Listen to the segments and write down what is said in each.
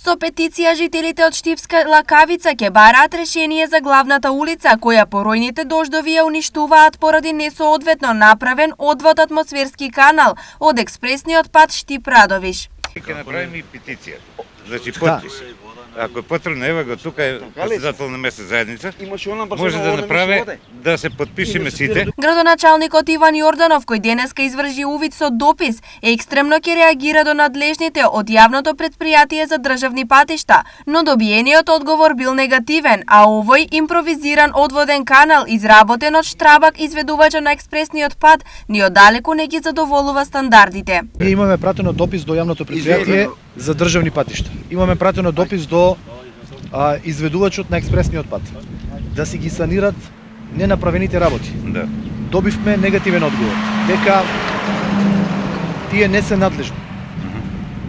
Со петиција жителите од Штипска Лакавица ќе бараат решение за главната улица, која поројните дождови ја уништуваат поради несоодветно направен одвод атмосферски канал од експресниот пат Штип-Радовиш. Ќе направиме и петиција. Значи потпис. Ако е потребно, ева го тука е председател на местна заедница, може да направи да се подпишеме сите. Градоначалникот Иван Јорданов, кој денеска изврши увид со допис, екстремно ќе реагира до надлежните од јавното претпријатие за државни патишта, но добиениот одговор бил негативен, а овој импровизиран одводен канал изработен од Штрабак, изведувача на експресниот пат, ни оддалеку не ги задоволува стандардите. Ние имаме пратено допис до јавното претпријатие за државни патишта. Имаме пратено допис до изведувачот на експресниот пат да си ги санират ненаправените работи. Да. Добивме негативен одговор дека тие не се надлежни.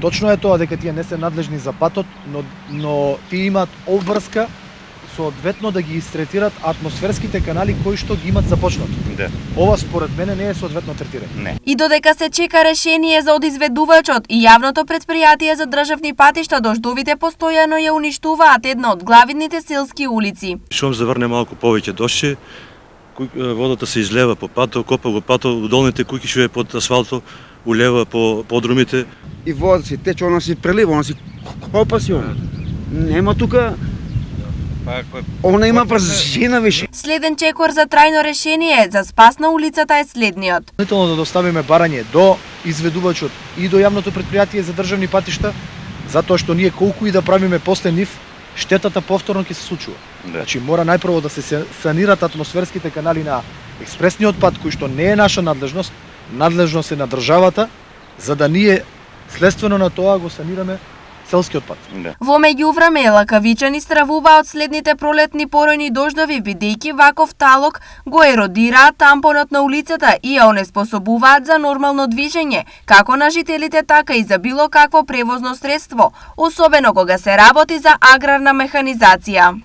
Точно е тоа дека тие не се надлежни за патот, но тие имаат обврска соодветно да ги истретират атмосферските канали кои што ги имат започнато. Да. Ова според мене не е соодветно третирање. Не. И додека се чека решение за одизведувачот и јавното претпријатие за државни патишта, дождовите постојано ја уништуваат една од главните селски улици. Шом заврне малку повеќе дошче, водата се излева по патот, копа го патот, долните куќи што е под асфалтот, улева по подрумите. И водата се тече, она се прелива, она се копа си, нема тука. Она има празжина више. Следен чекор за трајно решение за спас на улицата е следниот. Допълнително да доставиме барање до изведувачот и до јавното претпријатие за државни патишта, затоа што ние колку и да правиме после нив, штетата повторно ќе се случува. Да. Значи мора најпрво да се санират атмосферските канали на експресниот пат, кој што не е наша надлежност, надлежност е на државата, за да ние следствено на тоа го санираме селскиот пат. Да. Во меѓувреме лакавичани стравуваат следните пролетни поројни дождови, бидејќи ваков талок го еродираат тампонот на улицата и ја онеспособуваат за нормално движење, како на жителите, така и за било какво превозно средство, особено кога се работи за аграрна механизација.